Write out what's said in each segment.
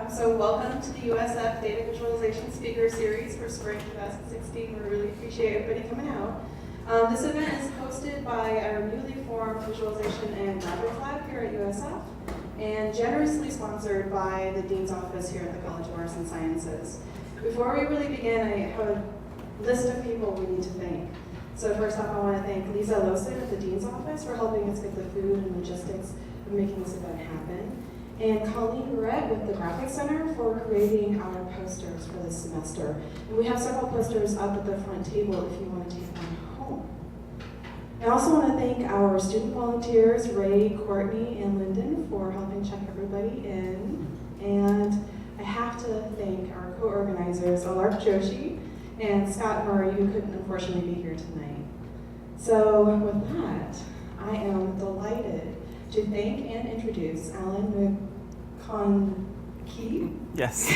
So welcome to the USF Data Visualization Speaker Series for Spring 2016. We really appreciate everybody coming out. This event is hosted by our newly formed Visualization and Graphics Lab here at USF and generously sponsored by the Dean's Office here at the College of Arts and Sciences. Before we really begin, I have a list of people we need to thank. So first off, I want to thank Lisa Losen at the Dean's Office for helping us get the food and logistics of making this event happen. And Colleen Barrett with the Graphics Center for creating our posters for this semester. And we have several posters up at the front table if you want to take one home. I also want to thank our student volunteers, Ray, Courtney, and Lyndon for helping check everybody in. And I have to thank our co-organizers, Alarp Joshi and Scott Murray, who couldn't unfortunately be here tonight. So with that, I am delighted to thank and introduce Alan McConchie. Yes.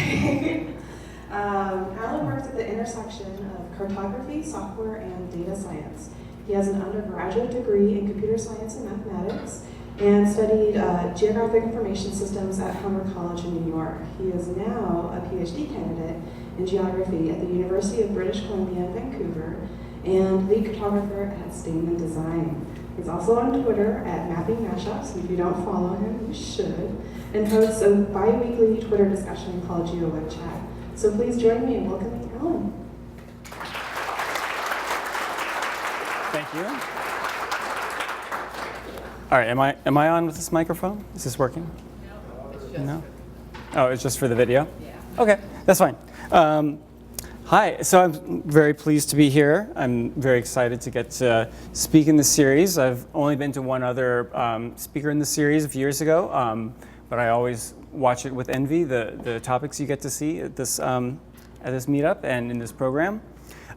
Alan works at the intersection of cartography, software, and data science. He has an undergraduate degree in computer science and mathematics and studied geographic information systems at Homer College in New York. He is now a PhD candidate in geography at the University of British Columbia in Vancouver and lead cartographer at Stamen Design. He's also on Twitter at Mapping Mashups, and if you don't follow him, you should, and hosts a bi-weekly Twitter discussion called GeoWeb Chat. So please join me in welcoming Alan. Thank you. All right, am I on with this microphone? Is this working? No. Oh, it's just for the video? Yeah. Okay, that's fine. Hi, so I'm very pleased to be here. I'm very excited to get to speak in this series. I've only been to one other speaker in the series a few years ago, but I always watch it with envy, the topics you get to see at this meetup and in this program.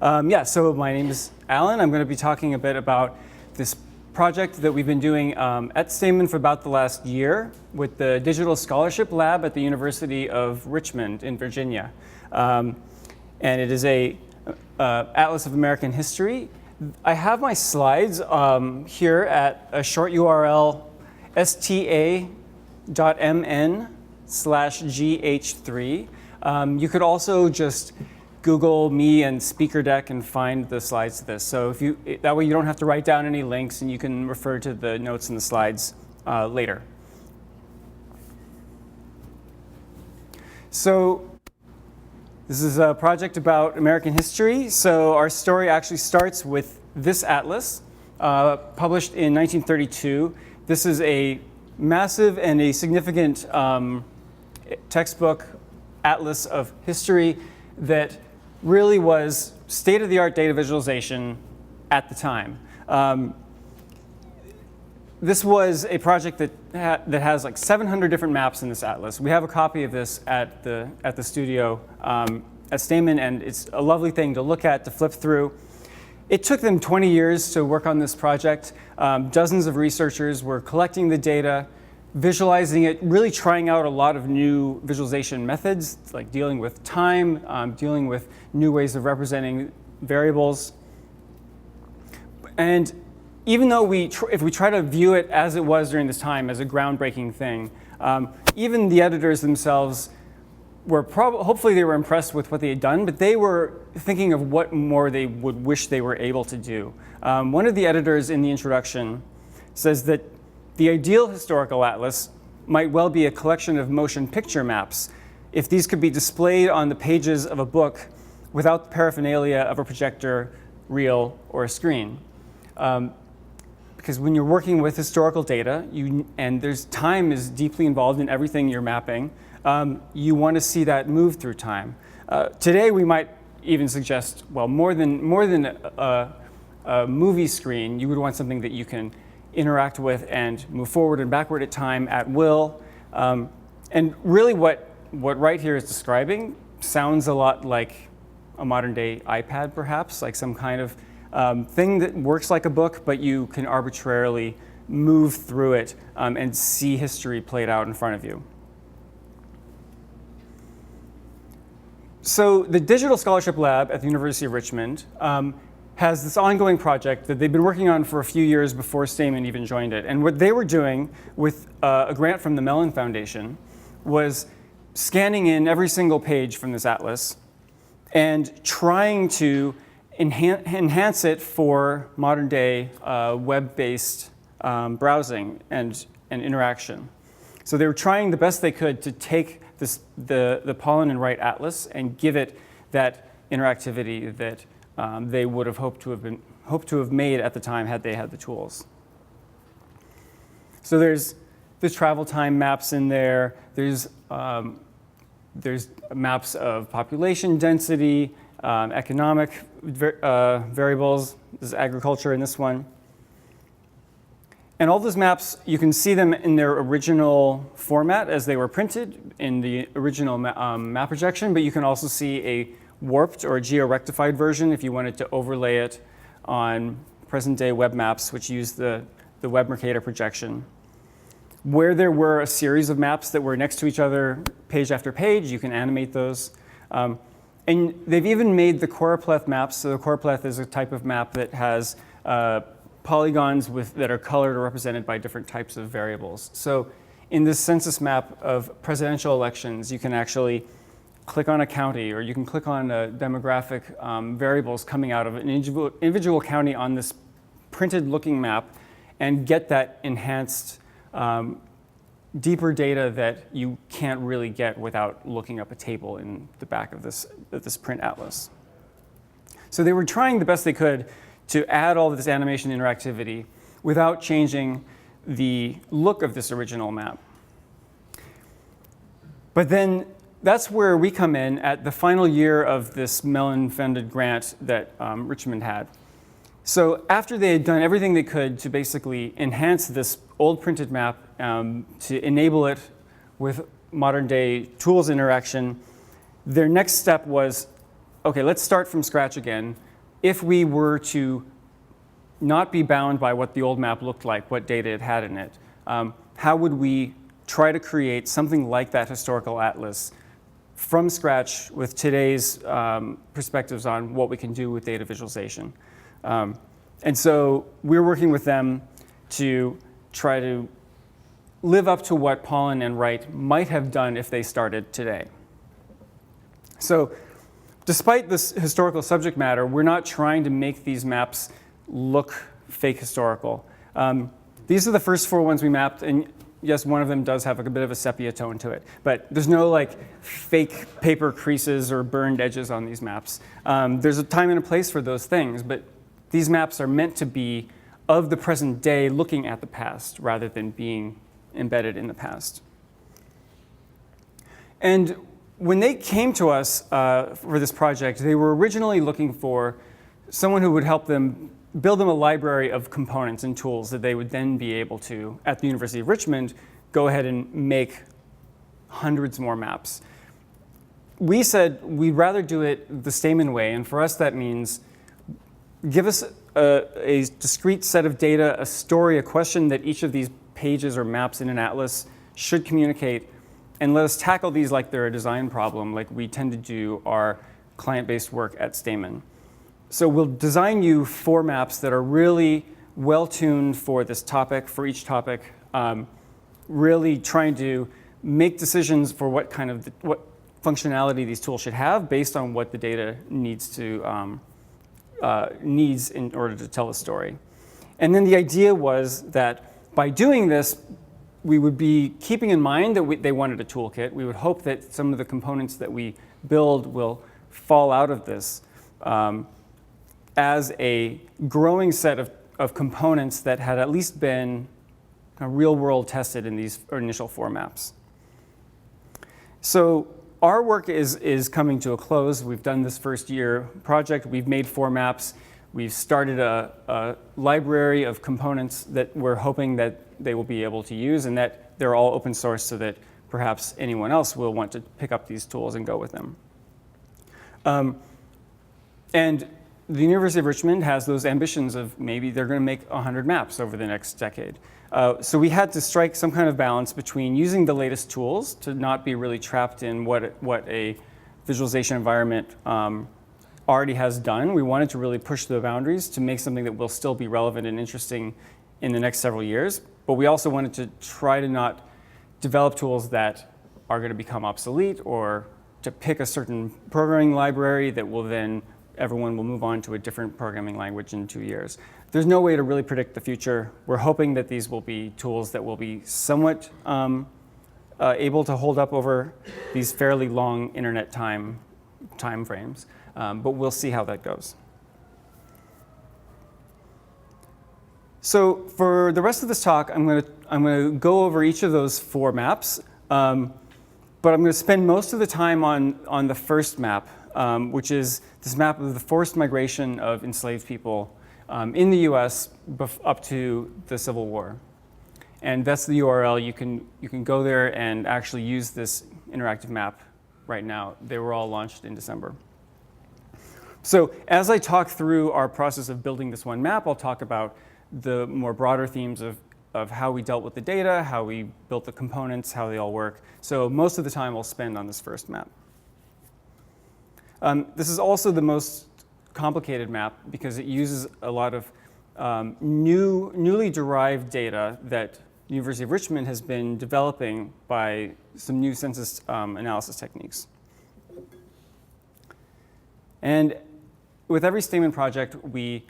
So my name is Alan. I'm going to be talking a bit about this project that we've been doing at Stamen for about the last year with the Digital Scholarship Lab at the University of Richmond in Virginia. And it is a Atlas of American History. I have my slides here at a short URL, sta.mn/gh3. You could also just Google me and Speaker Deck and find the slides to this. So that way you don't have to write down any links and you can refer to the notes in the slides later. So this is a project about American history. So our story actually starts with this atlas, published in 1932. This is a massive and a significant textbook atlas of history that really was state-of-the-art data visualization at the time. This was a project that has like 700 different maps in this atlas. We have a copy of this at the studio at Stamen, and it's a lovely thing to look at, to flip through. It took them 20 years to work on this project. Dozens of researchers were collecting the data, visualizing it, really trying out a lot of new visualization methods, like dealing with time, dealing with new ways of representing variables. And even though if we try to view it as it was during this time as a groundbreaking thing, even the editors themselves were hopefully they were impressed with what they had done, but they were thinking of what more they would wish they were able to do. One of the editors in the introduction says that the ideal historical atlas might well be a collection of motion picture maps if these could be displayed on the pages of a book without the paraphernalia of a projector, reel, or a screen. Because when you're working with historical data, and time is deeply involved in everything you're mapping, you want to see that move through time. Today, we might even suggest, well, more than a movie screen, you would want something that you can interact with and move forward and backward at time at will. And really, what right here is describing sounds a lot like a modern-day iPad, perhaps, like some kind of thing that works like a book, but you can arbitrarily move through it and see history played out in front of you. So the Digital Scholarship Lab at the University of Richmond has this ongoing project that they've been working on for a few years before Stamen even joined it. And what they were doing with a grant from the Mellon Foundation was scanning in every single page from this atlas and trying to enhance it for modern day web-based browsing and interaction. So they were trying the best they could to take the pollen and write atlas and give it that interactivity that they would have hoped to have made at the time had they had the tools. So there's travel time maps in there. There's maps of population density, economic variables. There's agriculture in this one. And all those maps, you can see them in their original format as they were printed in the original map projection, but you can also see a warped or a geo-rectified version if you wanted to overlay it on present-day web maps, which use the Web Mercator projection. Where there were a series of maps that were next to each other, page after page, you can animate those. And they've even made the choropleth maps. So the choropleth is a type of map that has polygons that are colored or represented by different types of variables. So in this census map of presidential elections, you can actually click on a county, or you can click on demographic variables coming out of an individual county on this printed looking map and get that enhanced, deeper data that you can't really get without looking up a table in the back of this print atlas. So they were trying the best they could to add all of this animation interactivity without changing the look of this original map. But then that's where we come in at the final year of this Mellon-funded grant that Richmond had. So after they had done everything they could to basically enhance this old printed map to enable it with modern day tools interaction, their next step was, okay, let's start from scratch again. If we were to not be bound by what the old map looked like, what data it had in it, how would we try to create something like that historical atlas from scratch with today's perspectives on what we can do with data visualization? And so we're working with them to try to live up to what Pollen and Wright might have done if they started today. So despite this historical subject matter, we're not trying to make these maps look fake historical. These are the first 4 ones we mapped, and yes, one of them does have a bit of a sepia tone to it, but there's no like fake paper creases or burned edges on these maps. There's a time and a place for those things, but these maps are meant to be of the present day looking at the past rather than being embedded in the past. And when they came to us for this project, they were originally looking for someone who would help them build them a library of components and tools that they would then be able to, at the University of Richmond, go ahead and make hundreds more maps. We said we'd rather do it the Stamen way, and for us that means give us a discrete set of data, a story, a question that each of these pages or maps in an atlas should communicate, and let us tackle these like they're a design problem, like we tend to do our client-based work at Stamen. So we'll design you 4 maps that are really well-tuned for this topic, for each topic, really trying to make decisions for what functionality these tools should have based on what the data needs in order to tell a story. And then the idea was that by doing this, we would be keeping in mind that they wanted a toolkit. We would hope that some of the components that we build will fall out of this as a growing set of components that had at least been real-world tested in these initial 4 maps. So our work is coming to a close. We've done this first year project. We've made 4 maps. We've started a library of components that we're hoping that they will be able to use, and that they're all open source so that perhaps anyone else will want to pick up these tools and go with them. And the University of Richmond has those ambitions of maybe they're going to make 100 maps over the next decade. So we had to strike some kind of balance between using the latest tools to not be really trapped in what a visualization environment already has done. We wanted to really push the boundaries to make something that will still be relevant and interesting in the next several years. But we also wanted to try to not develop tools that are going to become obsolete, or to pick a certain programming library that will then everyone will move on to a different programming language in 2 years. There's no way to really predict the future. We're hoping that these will be tools that will be somewhat able to hold up over these fairly long internet time frames, but we'll see how that goes. So for the rest of this talk, I'm going to go over each of those 4 maps, but I'm going to spend most of the time on the first map, which is this map of the forced migration of enslaved people in the US up to the Civil War. And that's the URL. You can go there and actually use this interactive map right now. They were all launched in December. So as I talk through our process of building this one map, I'll talk about the more broader themes of how we dealt with the data, how we built the components, how they all work. So most of the time I'll spend on this first map. This is also the most complicated map because it uses a lot of newly derived data that the University of Richmond has been developing by some new census analysis techniques. And with every Stamen project, we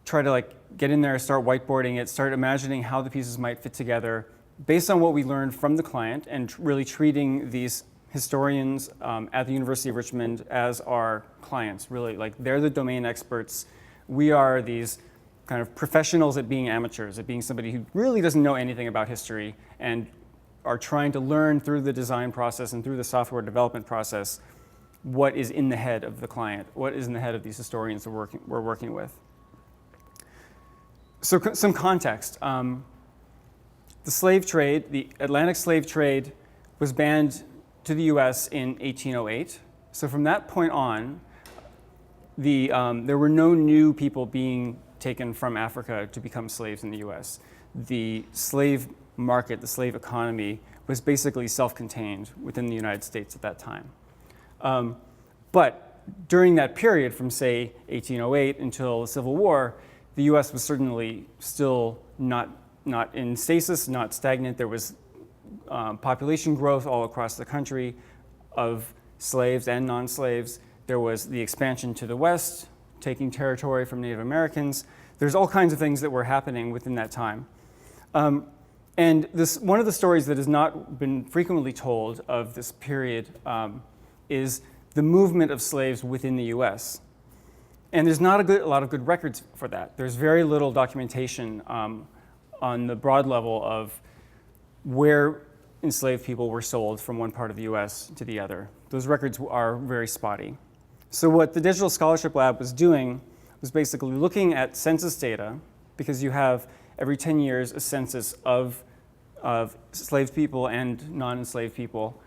try to get in there, start whiteboarding it, start imagining how the pieces might fit together based on what we learned from the client, and really treating these historians at the University of Richmond as our clients. Really, they're the domain experts. We are these kind of professionals at being amateurs, at being somebody who really doesn't know anything about history and are trying to learn through the design process and through the software development process what is in the head of the client, what is in the head of these historians that we're working with. So some context. The slave trade, the Atlantic slave trade, was banned to the US in 1808. So from that point on, there were no new people being taken from Africa to become slaves in the US. The slave market, the slave economy, was basically self-contained within the United States at that time. But during that period, from say 1808 until the Civil War, the US was certainly still not in stasis, not stagnant. There was population growth all across the country of slaves and non-slaves. There was the expansion to the west, taking territory from Native Americans. There's all kinds of things that were happening within that time. And one of the stories that has not been frequently told of this period is the movement of slaves within the US. And there's not a lot of good records for that. There's very little documentation on the broad level of where enslaved people were sold from one part of the US to the other. Those records are very spotty. So what the Digital Scholarship Lab was doing was basically looking at census data, because you have every 10 years a census of enslaved people and non-enslaved people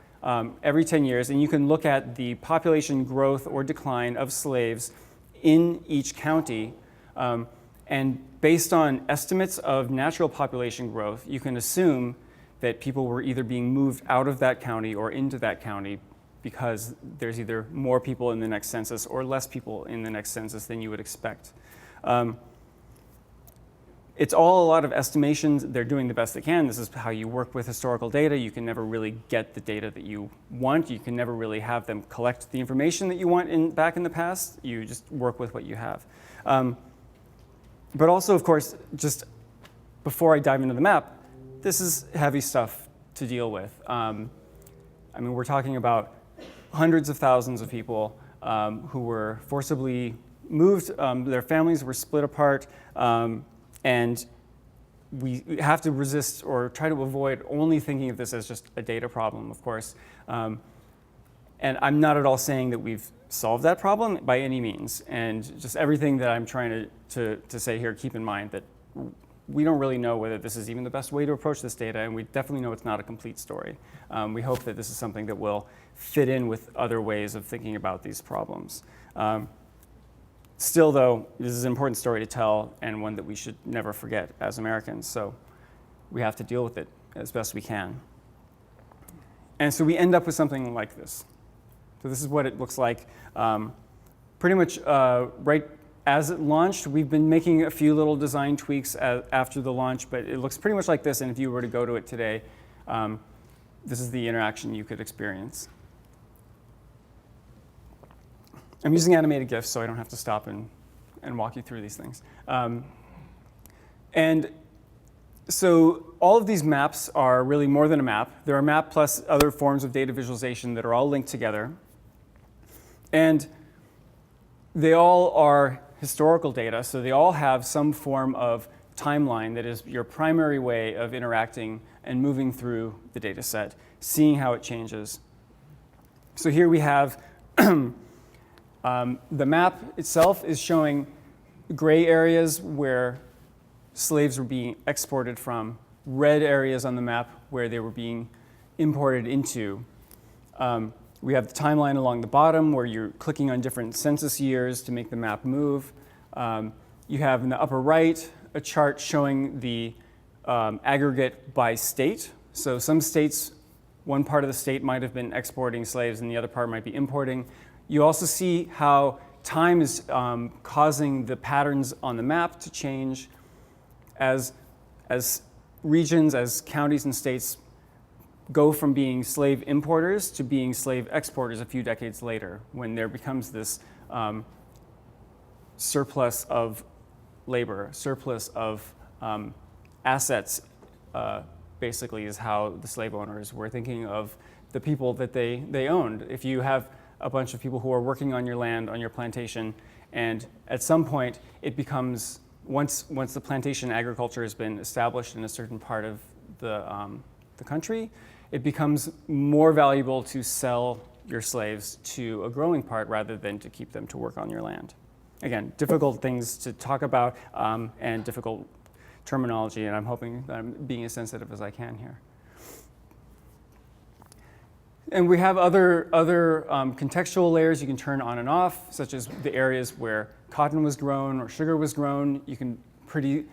every 10 years, and you can look at the population growth or decline of slaves in each county, and based on estimates of natural population growth, you can assume that people were either being moved out of that county or into that county because there's either more people in the next census or less people in the next census than you would expect. It's all a lot of estimations. They're doing the best they can. This is how you work with historical data. You can never really get the data that you want. You can never really have them collect the information that you want back in the past. You just work with what you have. But also, of course, just before I dive into the map, this is heavy stuff to deal with. I mean, we're talking about hundreds of thousands of people who were forcibly moved. Their families were split apart. And we have to resist or try to avoid only thinking of this as just a data problem, of course. And I'm not at all saying that we've solved that problem by any means. And just everything that I'm trying to say here, keep in mind that we don't really know whether this is even the best way to approach this data, and we definitely know it's not a complete story. We hope that this is something that will fit in with other ways of thinking about these problems. Still, though, this is an important story to tell and one that we should never forget as Americans, so we have to deal with it as best we can. And so we end up with something like this. So this is what it looks like. Pretty much right as it launched, we've been making a few little design tweaks after the launch, but it looks pretty much like this, and if you were to go to it today, this is the interaction you could experience. I'm using animated GIFs, so I don't have to stop and walk you through these things. And so all of these maps are really more than a map. They're a map plus other forms of data visualization that are all linked together. And they all are historical data, so they all have some form of timeline that is your primary way of interacting and moving through the data set, seeing how it changes. So here we have the map itself is showing gray areas where slaves were being exported from, red areas on the map where they were being imported into. We have the timeline along the bottom where you're clicking on different census years to make the map move. You have in the upper right a chart showing the aggregate by state. So some states, one part of the state might have been exporting slaves and the other part might be importing. You also see how time is causing the patterns on the map to change as regions, as counties and states go from being slave importers to being slave exporters a few decades later, when there becomes this surplus of labor, surplus of assets, basically is how the slave owners were thinking of the people that they owned. If you have a bunch of people who are working on your land, on your plantation, and at some point it becomes, once the plantation agriculture has been established in a certain part of the country, it becomes more valuable to sell your slaves to a growing part rather than to keep them to work on your land. Again, difficult things to talk about and difficult terminology, and I'm hoping that I'm being as sensitive as I can here. And we have other contextual layers you can turn on and off, such as the areas where cotton was grown or sugar was grown. You can pretty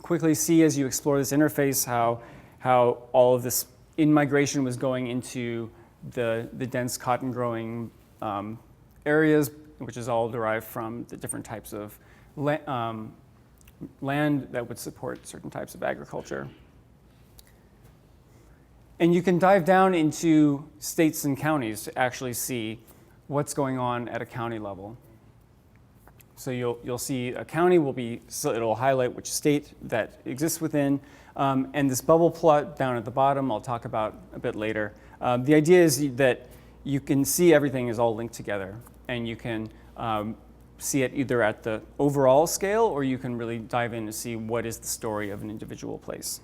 quickly see as you explore this interface how all of this in-migration was going into the dense cotton growing areas, which is all derived from the different types of land that would support certain types of agriculture. And you can dive down into states and counties to actually see what's going on at a county level. So you'll see a county it'll highlight which state that exists within. And this bubble plot down at the bottom, I'll talk about a bit later. The idea is that you can see everything is all linked together, and you can see it either at the overall scale, or you can really dive in to see what is the story of an individual place.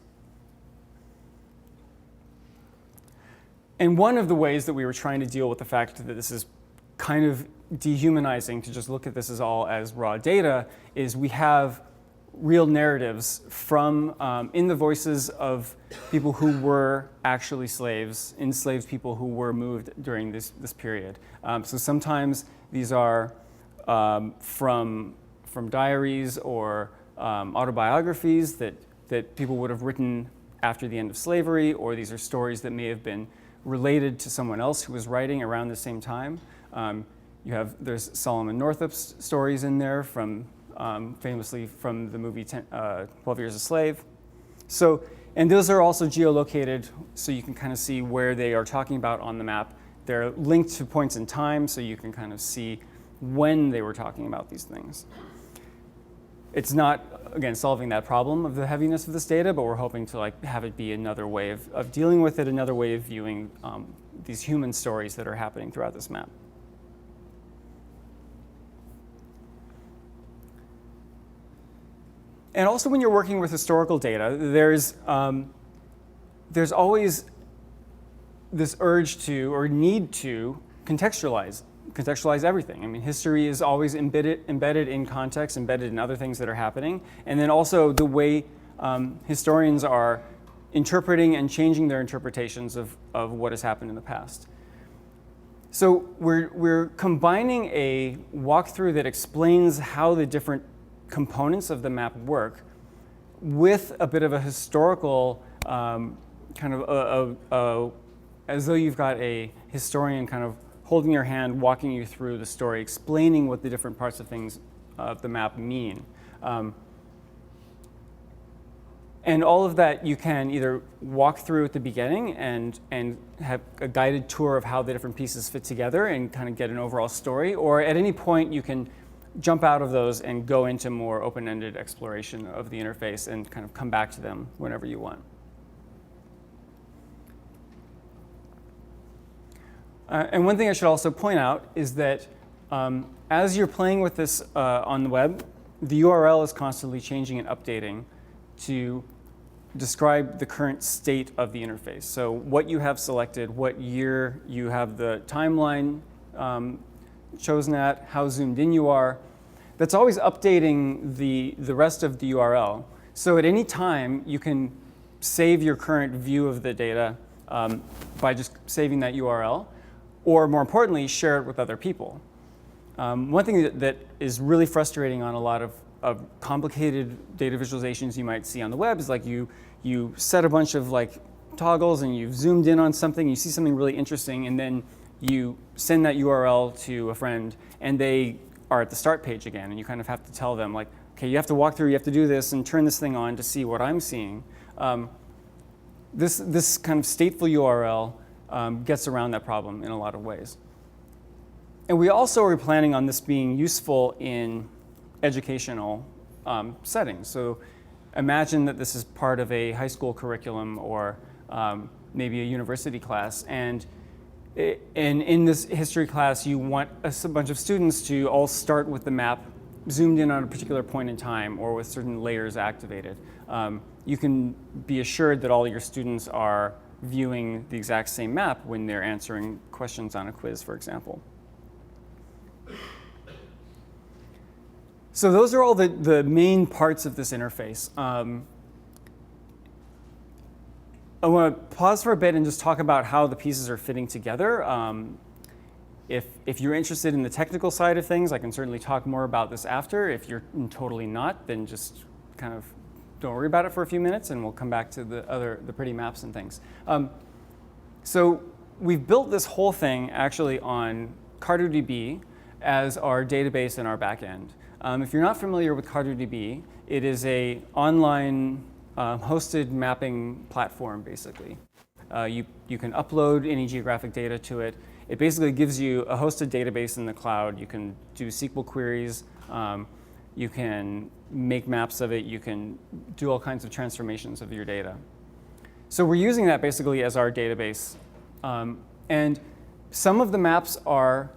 And one of the ways that we were trying to deal with the fact that this is kind of dehumanizing to just look at this as all as raw data is we have real narratives from in the voices of people who were actually slaves, enslaved people who were moved during this period. So sometimes these are from diaries or autobiographies that people would have written after the end of slavery, or these are stories that may have been related to someone else who was writing around the same time. There's Solomon Northup's stories in there from famously from the movie 12 Years a Slave. So, and those are also geolocated, so you can kind of see where they are talking about on the map. They're linked to points in time, so you can kind of see when they were talking about these things. It's not, again, solving that problem of the heaviness of this data, but we're hoping to have it be another way of dealing with it, another way of viewing these human stories that are happening throughout this map. And also when you're working with historical data, there's always this urge to, or need to, contextualize everything. I mean, history is always embedded in context, embedded in other things that are happening. And then also the way historians are interpreting and changing their interpretations of what has happened in the past. So we're combining a walkthrough that explains how the different components of the map work with a bit of a historical kind of as though you've got a historian kind of holding your hand, walking you through the story, explaining what the different parts of things of the map mean. And all of that you can either walk through at the beginning and have a guided tour of how the different pieces fit together and kind of get an overall story, or at any point you can jump out of those and go into more open-ended exploration of the interface and kind of come back to them whenever you want. And one thing I should also point out is that as you're playing with this on the web, the URL is constantly changing and updating to describe the current state of the interface. So what you have selected, what year you have the timeline chosen at, how zoomed in you are, that's always updating the rest of the URL. So at any time, you can save your current view of the data by just saving that URL, or more importantly, share it with other people. One thing that is really frustrating on a lot of complicated data visualizations you might see on the web is like you set a bunch of like toggles and you've zoomed in on something, you see something really interesting, and then you send that URL to a friend and they are at the start page again, and you kind of have to tell them like, okay, you have to walk through, you have to do this and turn this thing on to see what I'm seeing. This kind of stateful URL gets around that problem in a lot of ways. And we also are planning on this being useful in educational settings. So imagine that this is part of a high school curriculum or maybe a university class, and in this history class you want a bunch of students to all start with the map zoomed in on a particular point in time or with certain layers activated. You can be assured that all your students are viewing the exact same map when they're answering questions on a quiz, for example. So those are all the main parts of this interface. I want to pause for a bit and just talk about how the pieces are fitting together. If you're interested in the technical side of things, I can certainly talk more about this after. If you're totally not, then just kind of don't worry about it for a few minutes and we'll come back to the pretty maps and things. So we've built this whole thing actually on CartoDB as our database and our backend. If you're not familiar with CartoDB, it is an online hosted mapping platform, basically. You can upload any geographic data to it. It basically gives you a hosted database in the cloud. You can do SQL queries. You can make maps of it. You can do all kinds of transformations of your data. So we're using that basically as our database. And some of the maps are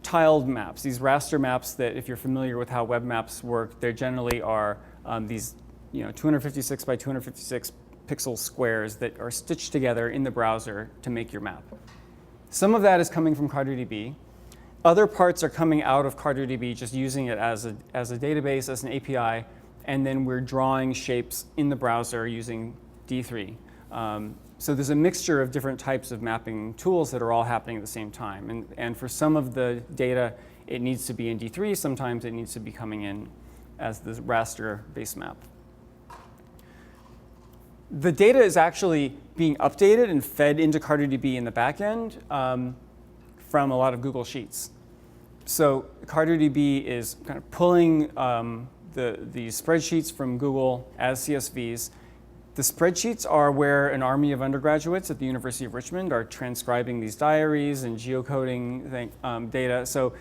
tiled maps, these raster maps that, if you're familiar with how web maps work, they generally are these 256 by 256 pixel squares that are stitched together in the browser to make your map. Some of that is coming from CartoDB. Other parts are coming out of CartoDB, just using it as a database, as an API, and then we're drawing shapes in the browser using D3. So there's a mixture of different types of mapping tools that are all happening at the same time. And for some of the data, it needs to be in D3. Sometimes it needs to be coming in as the raster base map. The data is actually being updated and fed into CartoDB in the back end from a lot of Google Sheets. So CartoDB is kind of pulling the spreadsheets from Google as CSVs. The spreadsheets are where an army of undergraduates at the University of Richmond are transcribing these diaries and geocoding data. So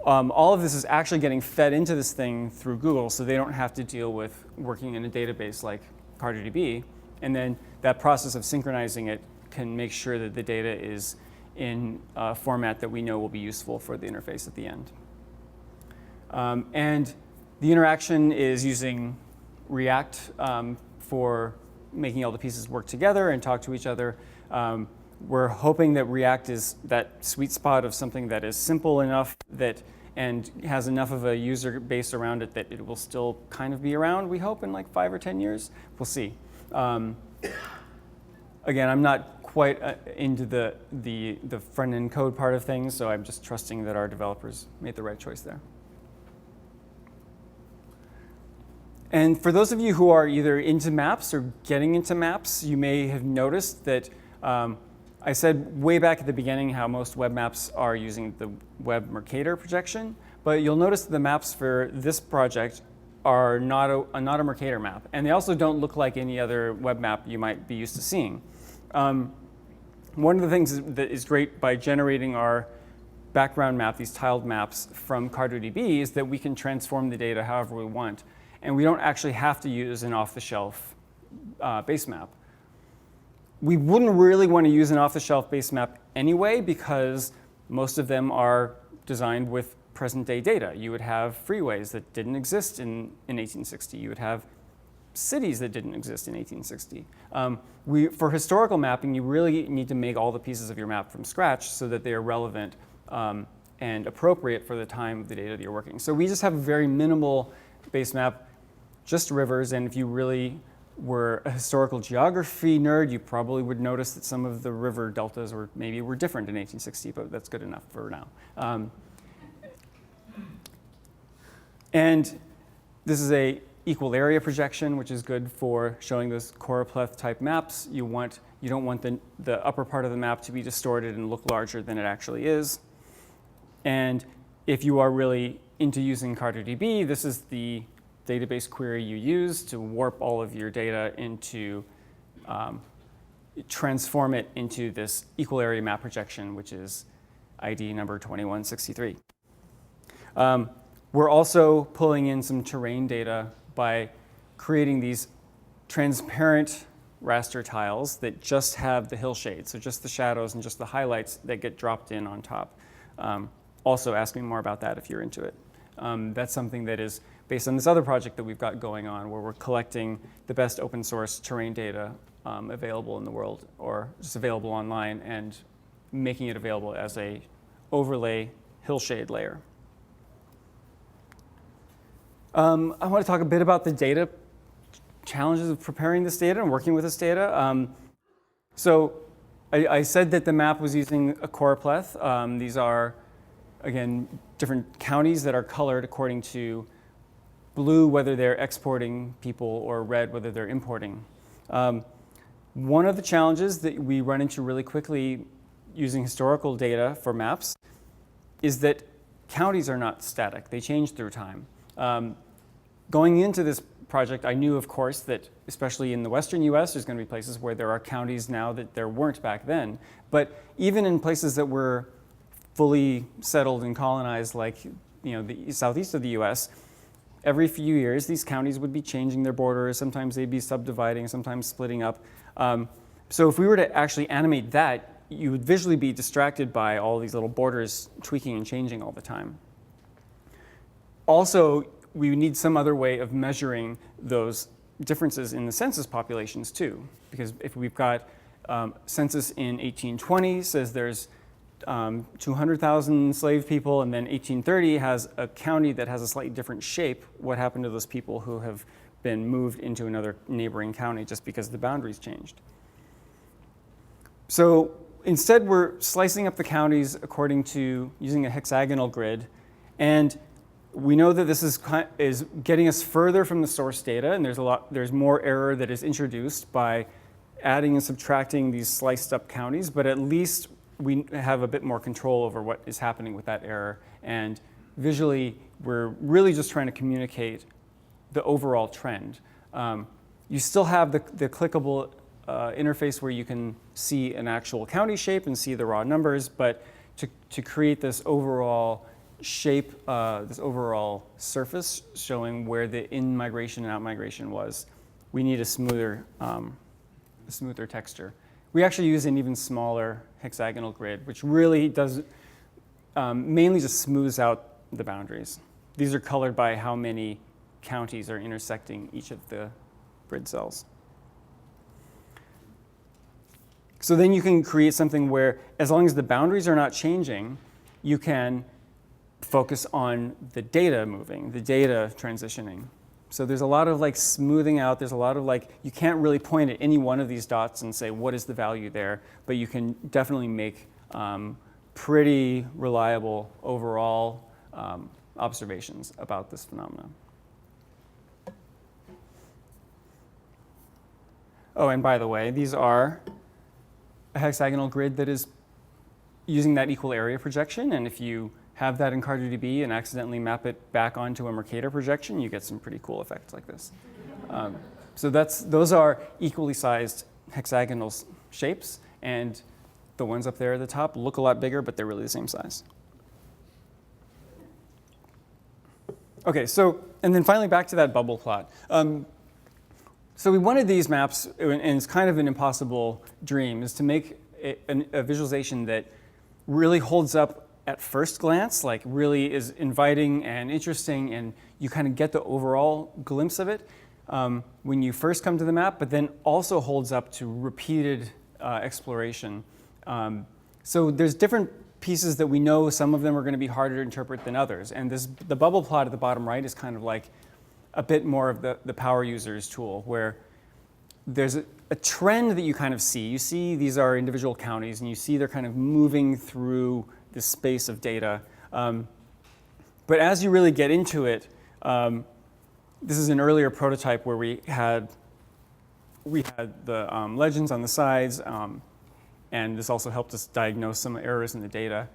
all of this is actually getting fed into this thing through Google, so they don't have to deal with working in a database like CartoDB. And then that process of synchronizing it can make sure that the data is in a format that we know will be useful for the interface at the end. And the interaction is using React for making all the pieces work together and talk to each other. We're hoping that React is that sweet spot of something that is simple enough and has enough of a user base around it that it will still kind of be around, we hope, in like 5 or 10 years. We'll see. Again, I'm not quite into the front-end code part of things, so I'm just trusting that our developers made the right choice there. And for those of you who are either into maps or getting into maps, you may have noticed that I said way back at the beginning how most web maps are using the web Mercator projection, but you'll notice the maps for this project are not a Mercator map, and they also don't look like any other web map you might be used to seeing. One of the things that is great by generating our background map, these tiled maps from CartoDB, is that we can transform the data however we want, and we don't actually have to use an off-the-shelf base map. We wouldn't really want to use an off-the-shelf base map anyway, because most of them are designed with present-day data. You would have freeways that didn't exist in 1860. You would have cities that didn't exist in 1860. For historical mapping, you really need to make all the pieces of your map from scratch so that they are relevant and appropriate for the time of the data that you're working. So we just have a very minimal base map, just rivers, and if you really were a historical geography nerd, you probably would notice that some of the river deltas were different in 1860, but that's good enough for now. And this is a equal area projection, which is good for showing those choropleth type maps. You don't want the upper part of the map to be distorted and look larger than it actually is. And if you are really into using CartoDB, this is the database query you use to warp all of your data into, transform it into this equal area map projection, which is ID number 2163. We're also pulling in some terrain data by creating these transparent raster tiles that just have the hillshade, so just the shadows and just the highlights that get dropped in on top. Also ask me more about that if you're into it. That's something that is based on this other project that we've got going on, where we're collecting the best open source terrain data available in the world, or just available online, and making it available as a overlay hillshade layer. I want to talk a bit about the data challenges of preparing this data and working with this data. So I said that the map was using a choropleth. These are, again, different counties that are colored according to blue, whether they're exporting people, or red, whether they're importing. One of the challenges that we run into really quickly using historical data for maps is that counties are not static. They change through time. Going into this project, I knew, of course, that especially in the western US, there's going to be places where there are counties now that there weren't back then. But even in places that were fully settled and colonized, like the southeast of the US, every few years, these counties would be changing their borders. Sometimes they'd be subdividing, sometimes splitting up. So if we were to actually animate that, you would visually be distracted by all these little borders tweaking and changing all the time. Also, we need some other way of measuring those differences in the census populations too. Because if we've got census in 1820 says there's 200,000 enslaved people, and then 1830 has a county that has a slightly different shape, what happened to those people who have been moved into another neighboring county just because the boundaries changed? So instead, we're slicing up the counties according to using a hexagonal grid, and we know that this is getting us further from the source data, and there's more error that is introduced by adding and subtracting these sliced up counties, but at least we have a bit more control over what is happening with that error. And visually, we're really just trying to communicate the overall trend. You still have the clickable interface where you can see an actual county shape and see the raw numbers, but to create this overall shape, this overall surface showing where the in-migration and out-migration was, we need a smoother texture. We actually use an even smaller hexagonal grid, which really does mainly just smooths out the boundaries. These are colored by how many counties are intersecting each of the grid cells. So then you can create something where, as long as the boundaries are not changing, you can focus on the data moving, the data transitioning. So there's a lot of smoothing out. There's a lot of you can't really point at any one of these dots and say, what is the value there? But you can definitely make pretty reliable overall observations about this phenomenon. Oh, and by the way, these are a hexagonal grid that is using that equal area projection. And if you have that in CartoDB and accidentally map it back onto a Mercator projection, you get some pretty cool effects like this. So those are equally sized hexagonal shapes, and the ones up there at the top look a lot bigger, but they're really the same size. Okay, so, and then finally back to that bubble plot. So we wanted these maps, and it's kind of an impossible dream, is to make a visualization that really holds up at first glance, like really is inviting and interesting, and you kind of get the overall glimpse of it when you first come to the map, but then also holds up to repeated exploration. So there's different pieces that we know, some of them are going to be harder to interpret than others, and the bubble plot at the bottom right is kind of like a bit more of the power users tool, where there's a trend that you kind of see. You see these are individual counties, and you see they're kind of moving through this space of data. But as you really get into it, this is an earlier prototype where we had the legends on the sides, and this also helped us diagnose some errors in the data.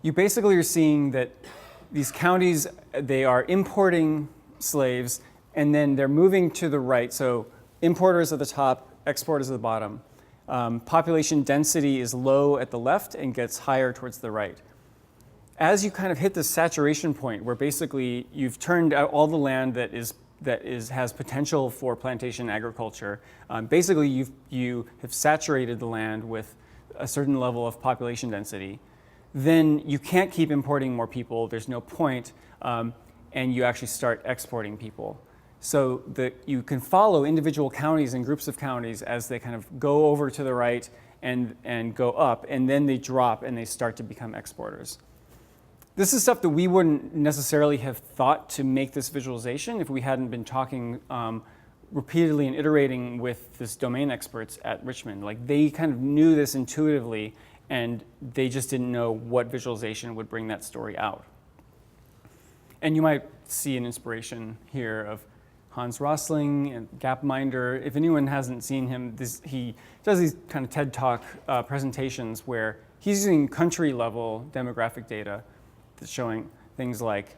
You basically are seeing that these counties, they are importing slaves, and then they're moving to the right. So importers at the top, exporters at the bottom. Population density is low at the left and gets higher towards the right. As you kind of hit the saturation point, where basically you've turned out all the land that has potential for plantation agriculture, basically you have saturated the land with a certain level of population density, then you can't keep importing more people. There's no point, and you actually start exporting people. So that you can follow individual counties and groups of counties as they kind of go over to the right and go up, and then they drop and they start to become exporters. This is stuff that we wouldn't necessarily have thought to make this visualization if we hadn't been talking repeatedly and iterating with this domain experts at Richmond. Like, they kind of knew this intuitively, and they just didn't know what visualization would bring that story out. And you might see an inspiration here of Hans Rosling and Gapminder. If anyone hasn't seen him, he does these kind of TED Talk presentations where he's using country level demographic data that's showing things like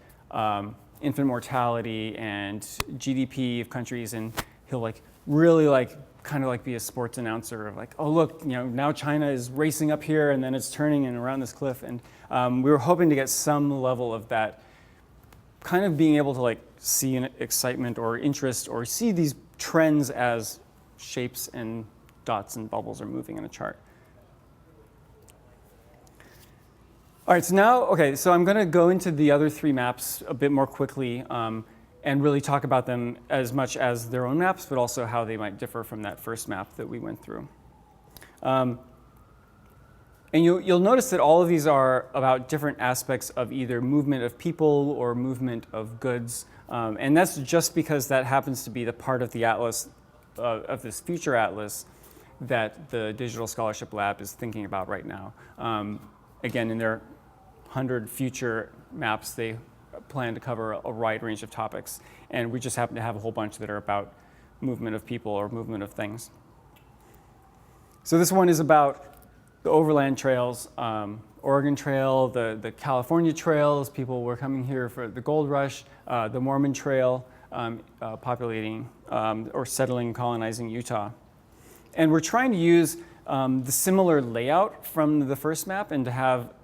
infant mortality and GDP of countries, and he'll like really like kind of like be a sports announcer of like, oh look, you know, now China is racing up here and then it's turning and around this cliff, and we were hoping to get some level of that, kind of being able to like see an excitement or interest or see these trends as shapes and dots and bubbles are moving in a chart. All right, so now, okay, so I'm going to go into the other three maps a bit more quickly and really talk about them as much as their own maps, but also how they might differ from that first map that we went through. And you'll notice that all of these are about different aspects of either movement of people or movement of goods. And that's just because that happens to be the part of the atlas, of this future atlas, that the Digital Scholarship Lab is thinking about right now. Again, in their 100 future maps, they plan to cover a wide range of topics. And we just happen to have a whole bunch that are about movement of people or movement of things. So this one is about the Overland Trails, Oregon Trail, the California Trails. People were coming here for the gold rush, the Mormon Trail, populating or settling, colonizing Utah. And we're trying to use the similar layout from the first map and to have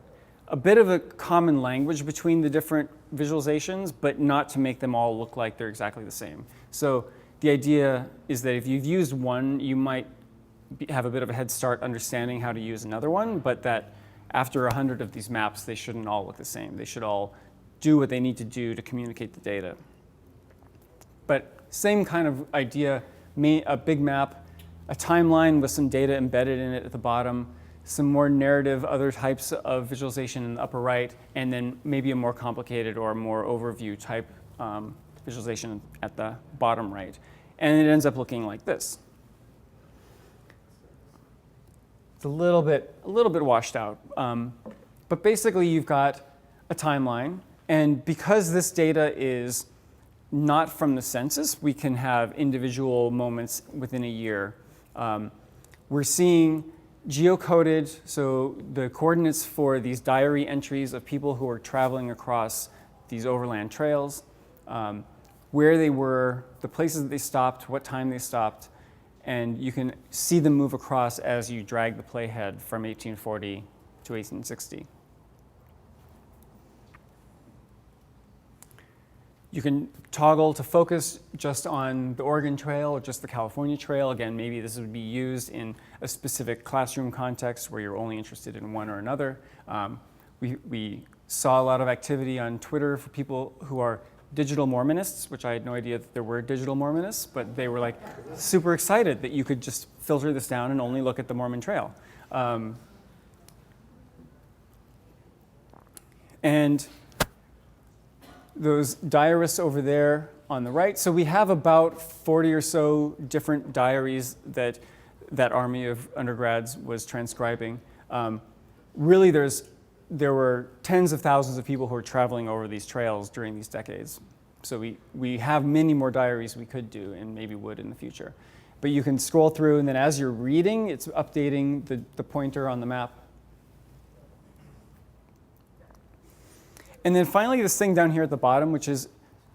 a bit of a common language between the different visualizations, but not to make them all look like they're exactly the same. So the idea is that if you've used one, you might have a bit of a head start understanding how to use another one, but that after 100 of these maps, they shouldn't all look the same. They should all do what they need to do to communicate the data. But same kind of idea, a big map, a timeline with some data embedded in it at the bottom, some more narrative, other types of visualization in the upper right, and then maybe a more complicated or more overview type visualization at the bottom right. And it ends up looking like this. It's a little bit washed out. But basically, you've got a timeline. And because this data is not from the census, we can have individual moments within a year. We're seeing geocoded, so the coordinates for these diary entries of people who are traveling across these overland trails, where they were, the places that they stopped, what time they stopped, and you can see them move across as you drag the playhead from 1840 to 1860. You can toggle to focus just on the Oregon Trail or just the California Trail. Again, maybe this would be used in a specific classroom context where you're only interested in one or another. We saw a lot of activity on Twitter for people who are digital Mormonists, which I had no idea that there were digital Mormonists, but they were like super excited that you could just filter this down and only look at the Mormon Trail. And those diarists over there on the right. So we have about 40 or so different diaries that that army of undergrads was transcribing. Really, there were tens of thousands of people who were traveling over these trails during these decades. So we have many more diaries we could do and maybe would in the future. But you can scroll through, and then as you're reading, it's updating the pointer on the map. And then finally, this thing down here at the bottom, which is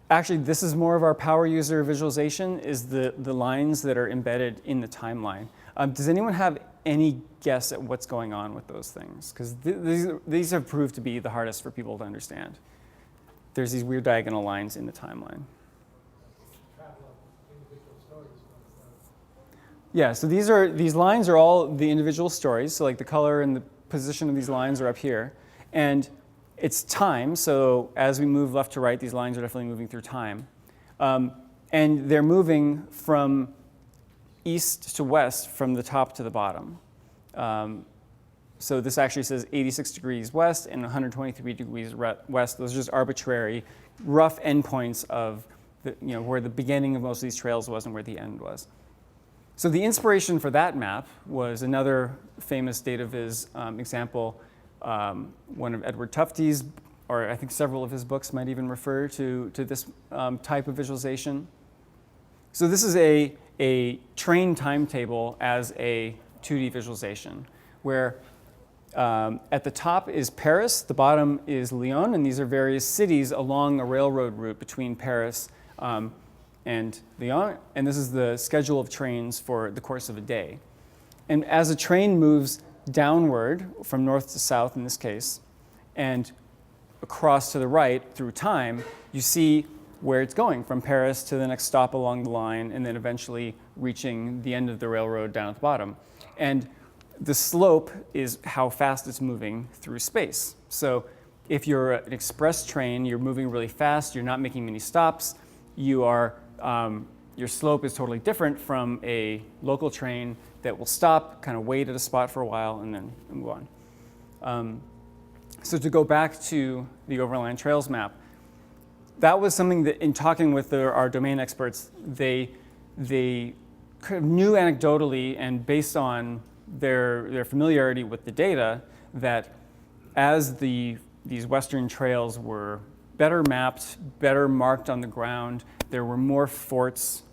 actually, this is more of our power user visualization, is the lines that are embedded in the timeline. Does anyone have any guess at what's going on with those things? Because these have proved to be the hardest for people to understand. There's these weird diagonal lines in the timeline. Yeah, so these lines are all the individual stories. So like the color and the position of these lines are up here. And it's time, so as we move left to right, these lines are definitely moving through time. And they're moving from east to west, from the top to the bottom. So this actually says 86 degrees west and 123 degrees west. Those are just arbitrary, rough endpoints of where the beginning of most of these trails was and where the end was. So the inspiration for that map was another famous data viz example. One of Edward Tufte's, or I think several of his books might even refer to this type of visualization. So this is a train timetable as a 2D visualization, where at the top is Paris, the bottom is Lyon, and these are various cities along a railroad route between Paris and Lyon, and this is the schedule of trains for the course of a day. And as a train moves downward from north to south in this case, and across to the right through time, you see where it's going from Paris to the next stop along the line, and then eventually reaching the end of the railroad down at the bottom. And the slope is how fast it's moving through space. So if you're an express train, you're moving really fast, you're not making many stops, your slope is totally different from a local train that will stop, kind of wait at a spot for a while, and then move on. So to go back to the Overland Trails map, that was something that in talking with our domain experts, they kind of knew anecdotally and based on their familiarity with the data that as these western trails were better mapped, better marked on the ground, there were more forts,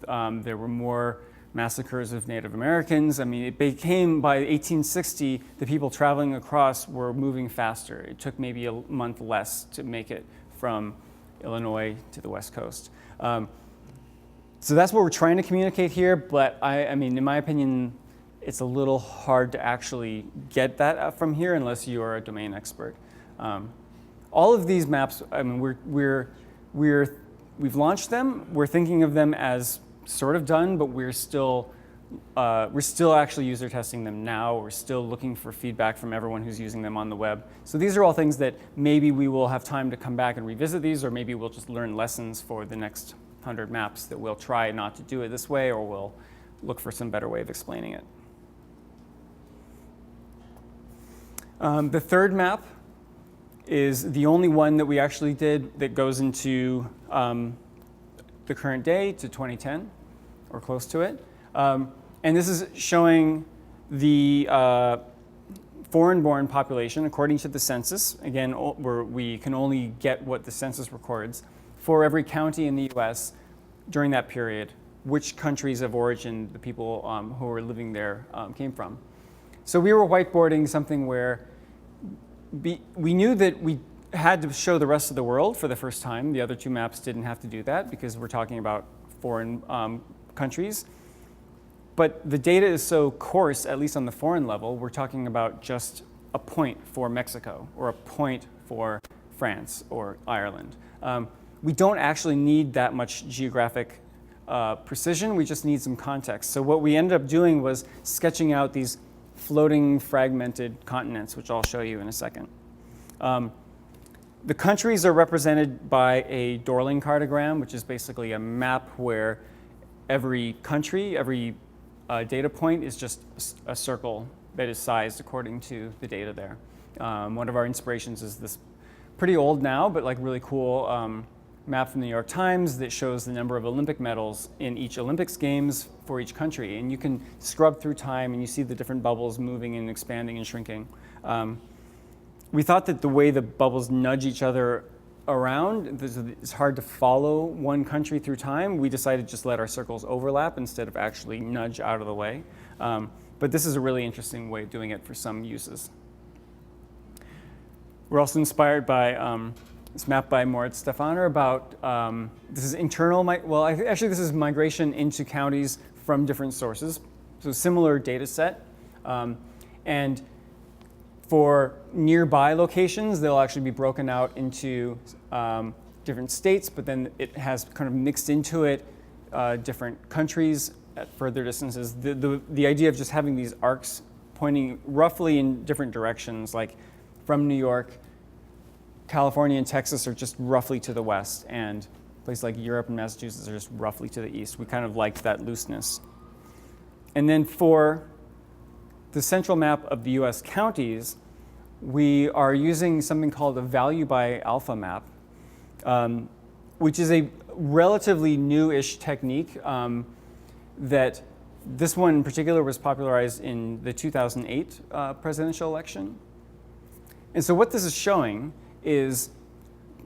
there were more massacres of Native Americans. I mean, it became, by 1860, the people traveling across were moving faster. It took maybe a month less to make it from Illinois to the West Coast. So that's what we're trying to communicate here, but I mean, in my opinion, it's a little hard to actually get that from here unless you are a domain expert. All of these maps, I mean, we've launched them. We're thinking of them as sort of done, but we're still actually user testing them now. We're still looking for feedback from everyone who's using them on the web. So these are all things that maybe we will have time to come back and revisit these, or maybe we'll just learn lessons for the next 100 maps that we'll try not to do it this way, or we'll look for some better way of explaining it. The third map is the only one that we actually did that goes into the current day to 2010, or close to it. And this is showing the foreign-born population according to the census. Again, we can only get what the census records for every county in the US during that period, which countries of origin the people who were living there came from. So we were whiteboarding something where we knew that we had to show the rest of the world for the first time. The other two maps didn't have to do that because we're talking about foreign countries. But the data is so coarse, at least on the foreign level, we're talking about just a point for Mexico or a point for France or Ireland. We don't actually need that much geographic precision, we just need some context. So what we ended up doing was sketching out these floating fragmented continents, which I'll show you in a second. The countries are represented by a Dorling cartogram, which is basically a map where every country, every data point is just a circle that is sized according to the data there. One of our inspirations is this pretty old now, but like really cool map from the New York Times that shows the number of Olympic medals in each Olympics games for each country. And you can scrub through time and you see the different bubbles moving and expanding and shrinking. We thought that the way the bubbles nudge each other around, it's hard to follow one country through time. We decided to just let our circles overlap instead of actually nudge out of the way. But this is a really interesting way of doing it for some uses. We're also inspired by this map by Moritz Stefaner about, this is internal, actually this is migration into counties from different sources. So similar data set. And for nearby locations, they'll actually be broken out into different states, but then it has kind of mixed into it different countries at further distances. The idea of just having these arcs pointing roughly in different directions, like from New York, California and Texas are just roughly to the west, and places like Europe and Massachusetts are just roughly to the east. We kind of liked that looseness. And then for the central map of the US counties, we are using something called a value by alpha map, which is a relatively new-ish technique that this one in particular was popularized in the 2008 presidential election. And so what this is showing is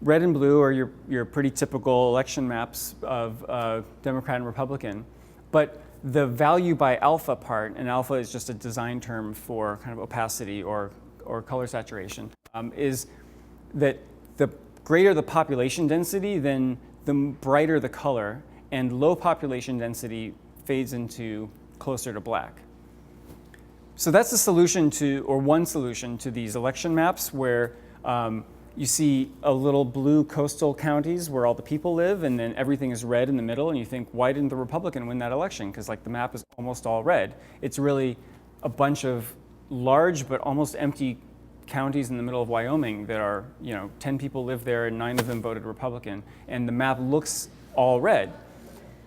red and blue are your pretty typical election maps of Democrat and Republican, but the value by alpha part, and alpha is just a design term for kind of opacity or color saturation, is that the greater the population density, then the brighter the color, and low population density fades into closer to black. So that's the solution to, or one solution to these election maps where you see a little blue coastal counties where all the people live, and then everything is red in the middle, and you think, why didn't the Republican win that election? Because like the map is almost all red. It's really a bunch of large but almost empty counties in the middle of Wyoming that are, 10 people live there and 9 of them voted Republican, and the map looks all red.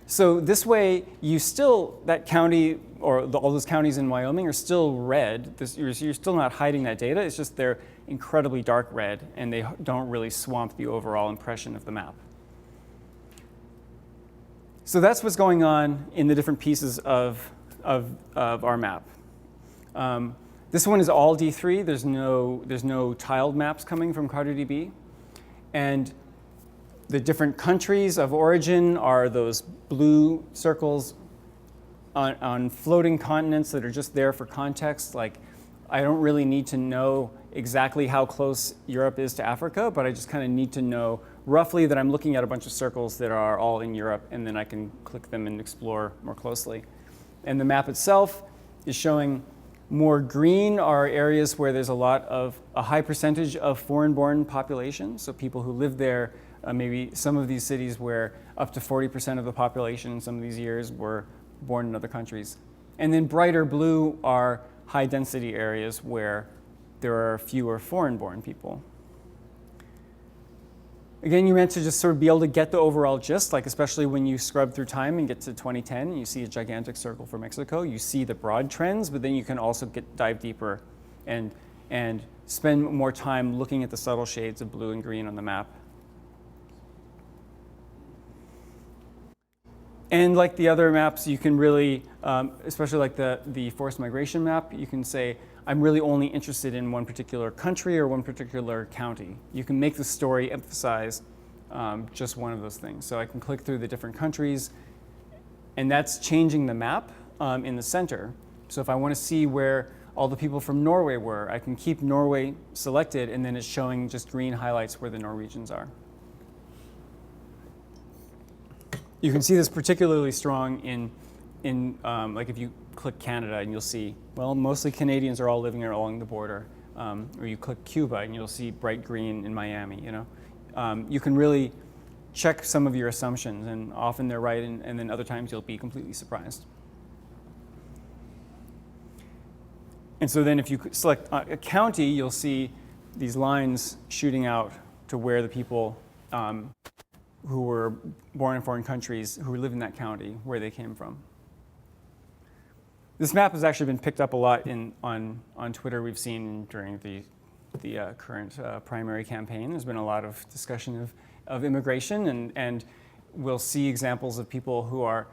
So this way, that county, or all those counties in Wyoming are still red. You're still not hiding that data, it's just they're incredibly dark red, and they don't really swamp the overall impression of the map. So that's what's going on in the different pieces of our map. This one is all D3. There's no tiled maps coming from CartoDB. And the different countries of origin are those blue circles on floating continents that are just there for context. Like, I don't really need to know exactly how close Europe is to Africa, but I just kind of need to know roughly that I'm looking at a bunch of circles that are all in Europe, and then I can click them and explore more closely. And the map itself is showing more green are areas where there's a high percentage of foreign-born population, so people who live there, maybe some of these cities where up to 40% of the population in some of these years were born in other countries. And then brighter blue are high-density areas where there are fewer foreign-born people. Again, you're meant to just sort of be able to get the overall gist, like especially when you scrub through time and get to 2010 and you see a gigantic circle for Mexico, you see the broad trends, but then you can also dive deeper and spend more time looking at the subtle shades of blue and green on the map. And like the other maps, you can really, especially like the forced migration map, you can say, I'm really only interested in one particular country or one particular county. You can make the story emphasize just one of those things. So I can click through the different countries, and that's changing the map in the center. So if I want to see where all the people from Norway were. I can keep Norway selected, and then it's showing just green highlights where the Norwegians are. You can see this particularly strong in like if you click Canada and you'll see, well, mostly Canadians are all living along the border. Or you click Cuba and you'll see bright green in Miami, you know. You can really check some of your assumptions, and often they're right, and then other times you'll be completely surprised. And so then if you select a county, you'll see these lines shooting out to where the people who were born in foreign countries, who live in that county, where they came from. This map has actually been picked up a lot on Twitter. We've seen during the current primary campaign, there's been a lot of discussion of immigration, and we'll see examples of people who are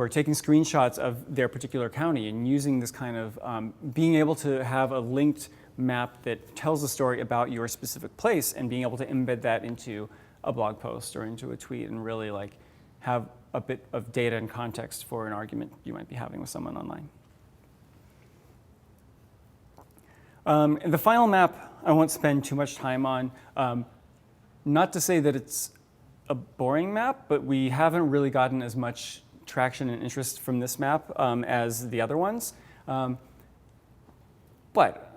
taking screenshots of their particular county and using this kind of, being able to have a linked map that tells a story about your specific place and being able to embed that into a blog post or into a tweet and really like have a bit of data and context for an argument you might be having with someone online. And the final map I won't spend too much time on. Not to say that it's a boring map, but we haven't really gotten as much traction and interest from this map as the other ones. But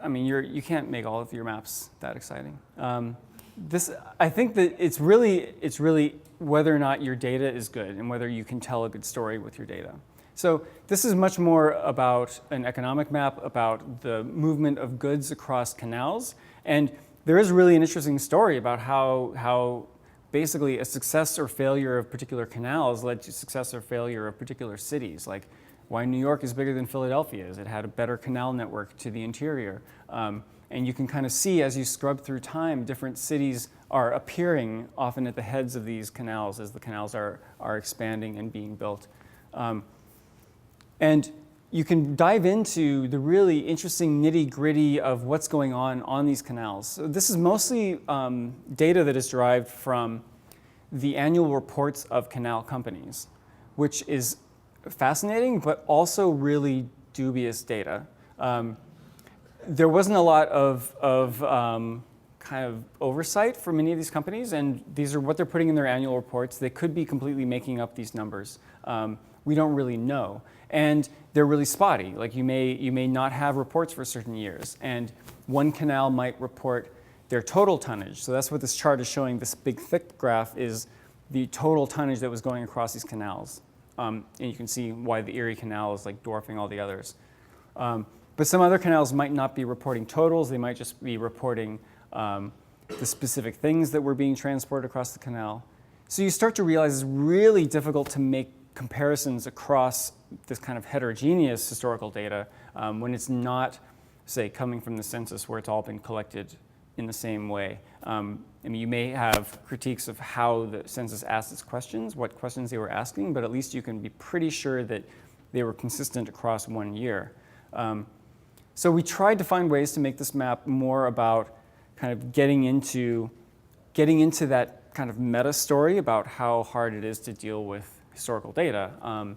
I mean, you can't make all of your maps that exciting. I think that it's really whether or not your data is good and whether you can tell a good story with your data. So this is much more about an economic map, about the movement of goods across canals. And there is really an interesting story about how basically a success or failure of particular canals led to success or failure of particular cities. Like why New York is bigger than Philadelphia is it had a better canal network to the interior. And you can kind of see as you scrub through time, different cities are appearing often at the heads of these canals as the canals are expanding and being built. And you can dive into the really interesting nitty-gritty of what's going on these canals. So this is mostly data that is derived from the annual reports of canal companies, which is fascinating, but also really dubious data. There wasn't a lot of kind of oversight for many of these companies, and these are what they're putting in their annual reports. They could be completely making up these numbers. We don't really know. And they're really spotty. Like you may not have reports for certain years, and one canal might report their total tonnage. So that's what this chart is showing. This big thick graph is the total tonnage that was going across these canals. And you can see why the Erie Canal is like dwarfing all the others. But some other canals might not be reporting totals. They might just be reporting the specific things that were being transported across the canal. So you start to realize it's really difficult to make comparisons across this kind of heterogeneous historical data when it's not, say, coming from the census where it's all been collected in the same way. I mean, you may have critiques of how the census asked its questions, what questions they were asking, but at least you can be pretty sure that they were consistent across 1 year. So we tried to find ways to make this map more about kind of getting into that kind of meta story about how hard it is to deal with historical data,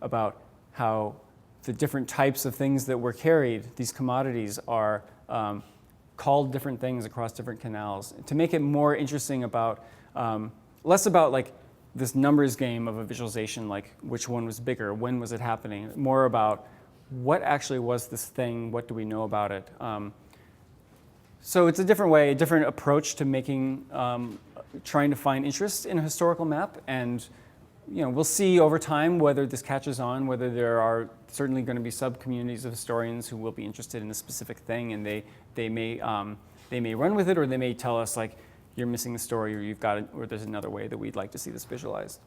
about how the different types of things that were carried, these commodities, are called different things across different canals, to make it more interesting about, less about like this numbers game of a visualization, like which one was bigger, when was it happening, more about what actually was this thing, what do we know about it. So it's a different way, a different approach to making, trying to find interest in a historical map, and we'll see over time whether this catches on, whether there are certainly going to be sub-communities of historians who will be interested in a specific thing, and they may run with it, or they may tell us like, you're missing the story, or you've got it, or there's another way that we'd like to see this visualized.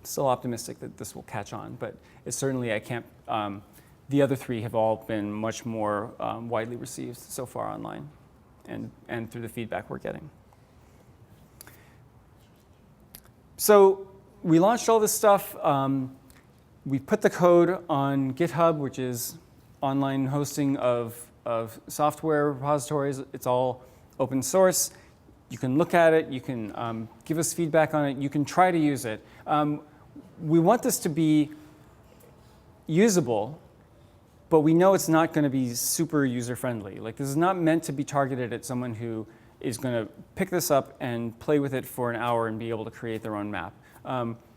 Still optimistic that this will catch on, but it's certainly, I can't, the other three have all been much more widely received so far online and through the feedback we're getting. So we launched all this stuff. We put the code on GitHub, which is online hosting of software repositories. It's all open source. You can look at it. You can give us feedback on it. You can try to use it. We want this to be usable, but we know it's not going to be super user-friendly. Like, this is not meant to be targeted at someone who is going to pick this up and play with it for an hour and be able to create their own map.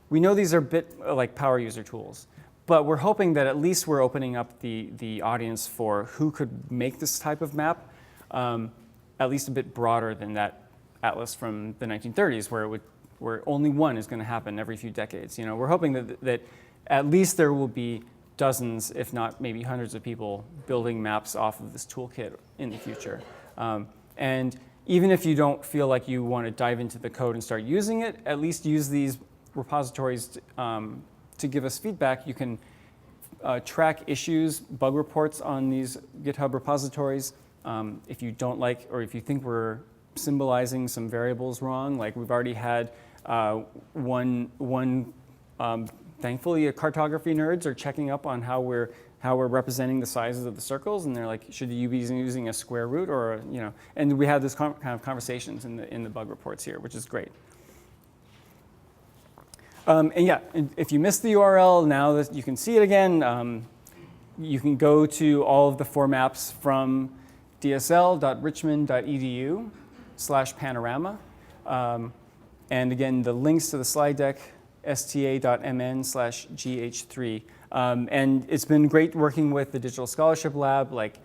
We know these are a bit like power user tools, but we're hoping that at least we're opening up the audience for who could make this type of map, at least a bit broader than that atlas from the 1930s, where only one is going to happen every few decades. You know, we're hoping that at least there will be dozens, if not maybe hundreds of people building maps off of this toolkit in the future. And even if you don't feel like you want to dive into the code and start using it, at least use these repositories to give us feedback. You can track issues, bug reports on these GitHub repositories. If you don't like, or if you think we're symbolizing some variables wrong, like we've already had thankfully, cartography nerds are checking up on how we're representing the sizes of the circles, and they're like, should you be using a square root or you know? And we have this kind of conversations in the bug reports here, which is great. And yeah, if you missed the URL, now that you can see it again, you can go to all of the 4 maps from dsl.richmond.edu/panorama. And again, the links to the slide deck, sta.mn/gh3. And it's been great working with the Digital Scholarship Lab. Like,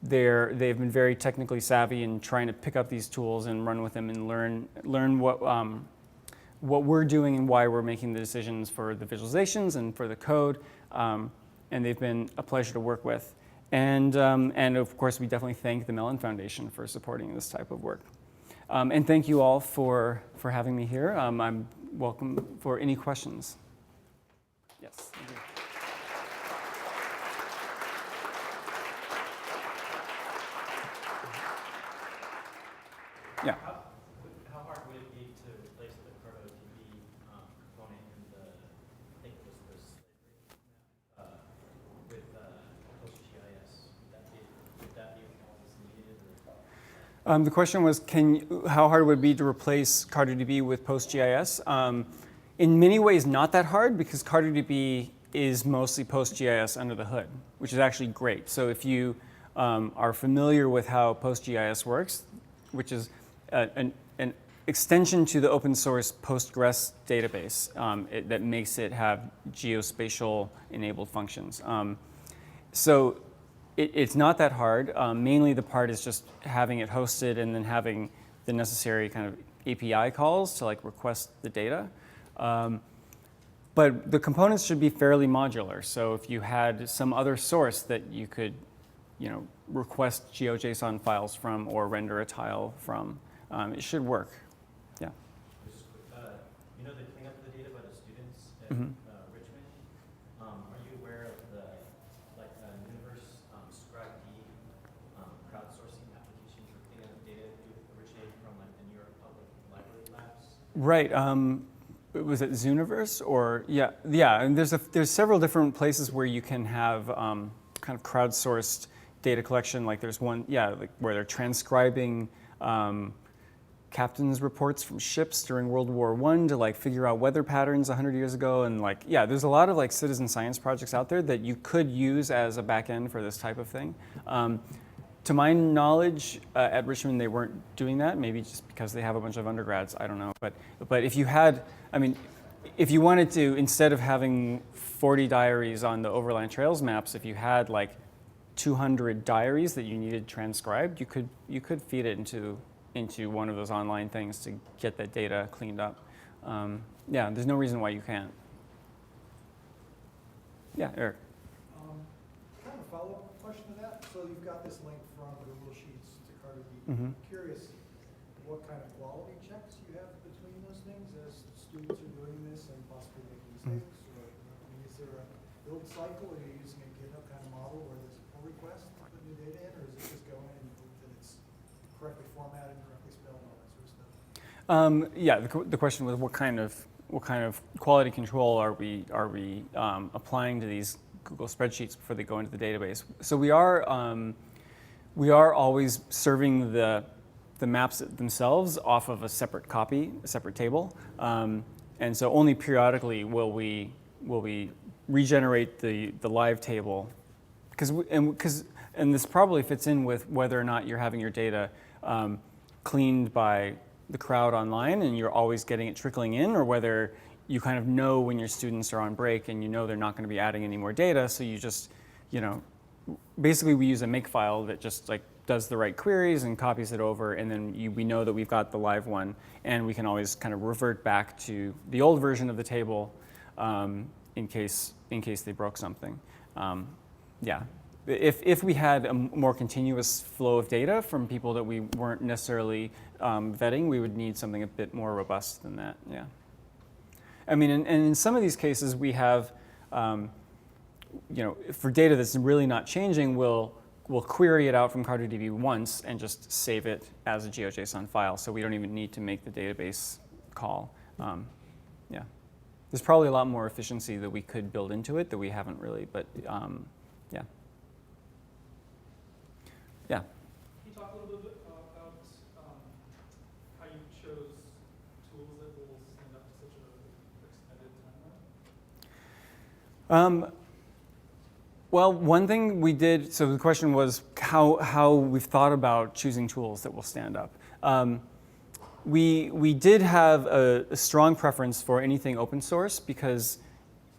they've been very technically savvy in trying to pick up these tools and run with them and learn what we're doing and why we're making the decisions for the visualizations and for the code. And they've been a pleasure to work with. And of course, we definitely thank the Mellon Foundation for supporting this type of work. And thank you all for having me here. I'm welcome for any questions. Yes. Thank you. Yeah. How hard would it be to replace the CartoDB component in the, I think it was the slavery with PostGIS? Would that be all that's needed? Or? The question was, how hard would it be to replace CartoDB with PostGIS? In many ways, not that hard, because CartoDB is mostly PostGIS under the hood, which is actually great. So if you are familiar with how PostGIS works, which is an extension to the open source Postgres database that makes it have geospatial enabled functions. So it's not that hard. Mainly the part is just having it hosted and then having the necessary kind of API calls to like request the data. But the components should be fairly modular. So if you had some other source that you could, you know, request GeoJSON files from or render a tile from, it should work. Yeah. Just quick, you know the cleanup of the data by the students at Richmond? Are you aware of the Zooniverse ScribeD crowdsourcing application for cleaning up data originating from like the New York Public Library Labs? Right. Was it Zooniverse or yeah? And there's several different places where you can have kind of crowdsourced data collection. Like there's one, like where they're transcribing captain's reports from ships during World War I to like figure out weather patterns 100 years ago, and like there's a lot of like citizen science projects out there that you could use as a backend for this type of thing. To my knowledge, at Richmond they weren't doing that. Maybe just because they have a bunch of undergrads. I don't know. But if you had, I mean, if you wanted to, instead of having 40 diaries on the Overland Trails maps, if you had like 200 diaries that you needed transcribed, you could feed it into one of those online things to get that data cleaned up. There's no reason why you can't. Yeah, Eric. Kind of a follow-up question to that. So you've got this link from the Google Sheets to CartoDB. Mm-hmm. Curious what kind of quality checks you have between those things as students are doing this and possibly making mistakes? Or is there a build cycle? Are you using a GitHub kind of model where there's a pull request to put new data in, or is it just go in and prove that it's correctly formatted, correctly spelled, and all that sort of stuff? The question was what kind of quality control are we applying to these Google spreadsheets before they go into the database? So we are always serving the maps themselves off of a separate copy, a separate table, and so only periodically will we regenerate the live table and this probably fits in with whether or not you're having your data cleaned by the crowd online and you're always getting it trickling in, or whether you kind of know when your students are on break and you know they're not going to be adding any more data, so you just, basically we use a makefile that just like does the right queries and copies it over, and then we know that we've got the live one, and we can always kind of revert back to the old version of the table in case they broke something. Yeah. If we had a more continuous flow of data from people that we weren't necessarily vetting, we would need something a bit more robust than that. Yeah. I mean, and in some of these cases, we have, for data that's really not changing, we'll query it out from CartoDB once and just save it as a GeoJSON file, so we don't even need to make the database call. Yeah. There's probably a lot more efficiency that we could build into it that we haven't really, but yeah. Yeah. Can you talk a little bit about how you chose tools that will stand up to such an extended timeline? Well, one thing we did, so the question was how we've thought about choosing tools that will stand up. We did have a strong preference for anything open source, because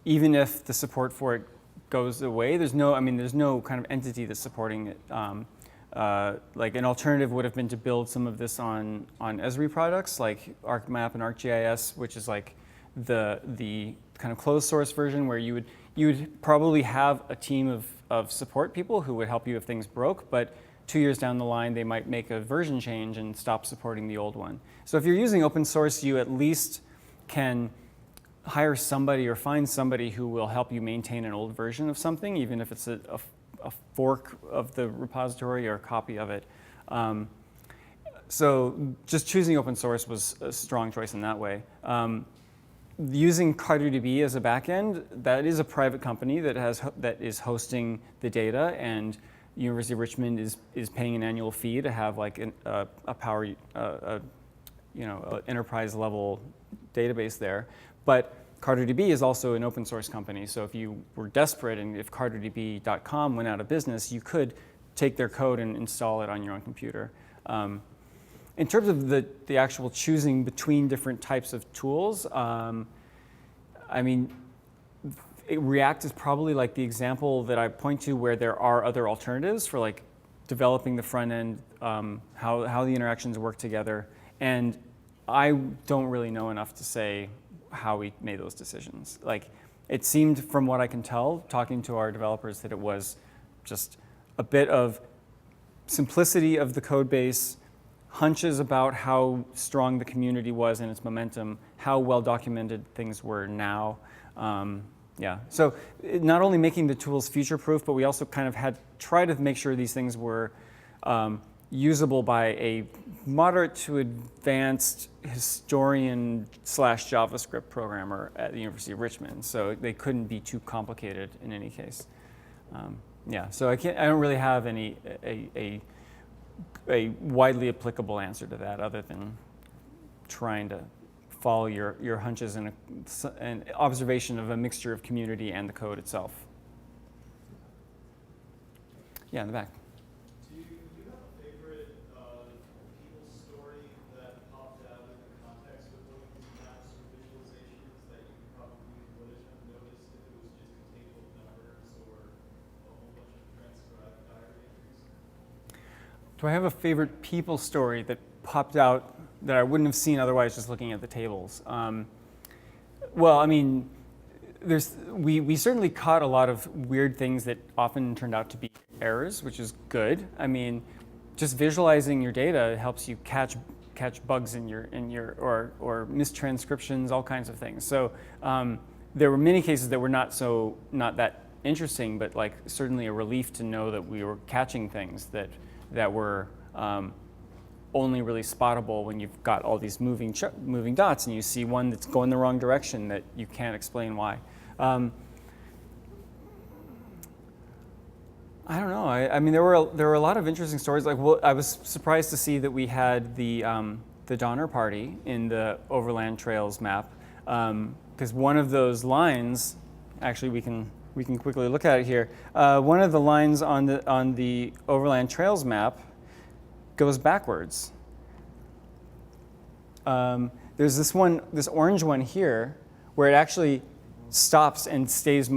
even if the support for it goes away, there's no kind of entity that's supporting it. Like an alternative would have been to build some of this on Esri products like ArcMap and ArcGIS, which is like the kind of closed source version where you would probably have a team of support people who would help you if things broke, but 2 years down the line they might make a version change and stop supporting the old one. So if you're using open source, you at least can hire somebody or find somebody who will help you maintain an old version of something, even if it's a fork of the repository or a copy of it. So just choosing open source was a strong choice in that way. Using CartoDB as a backend, that is a private company that is hosting the data, and University of Richmond is paying an annual fee to have like a enterprise level database there. But CartoDB is also an open source company, so if you were desperate and if cartodb.com went out of business, you could take their code and install it on your own computer. In terms of the actual choosing between different types of tools, I mean, React is probably like the example that I point to where there are other alternatives for like developing the front end, how the interactions work together, and I don't really know enough to say how we made those decisions. Like, it seemed, from what I can tell, talking to our developers, that it was just a bit of simplicity of the code base, hunches about how strong the community was in its momentum, how well documented things were now. Yeah, so not only making the tools future-proof, but we also kind of had tried to make sure these things were usable by a moderate to advanced historian / JavaScript programmer at the University of Richmond. So they couldn't be too complicated in any case. Yeah, so I don't really have a widely applicable answer to that, other than trying to follow your hunches and an observation of a mixture of community and the code itself. Yeah, in the back. Do you have a favorite people story that popped out in the context of one of these maps or visualizations that you probably wouldn't have noticed if it was just a table of numbers or a whole bunch of transcribed diary entries? Do I have a favorite people story that popped out that I wouldn't have seen otherwise just looking at the tables? Well, I mean, we certainly caught a lot of weird things that often turned out to be errors, which is good. I mean, just visualizing your data helps you catch bugs in your or mistranscriptions, all kinds of things. So there were many cases that were not that interesting, but like certainly a relief to know that we were catching things that were only really spottable when you've got all these moving dots and you see one that's going the wrong direction that you can't explain why. I don't know. I mean, there were a lot of interesting stories. Like, well, I was surprised to see that we had the Donner Party in the Overland Trails map, because one of those lines, actually, we can we can quickly look at it here. One of the lines on the Overland Trails map goes backwards. There's this orange one here, where it actually stops and stays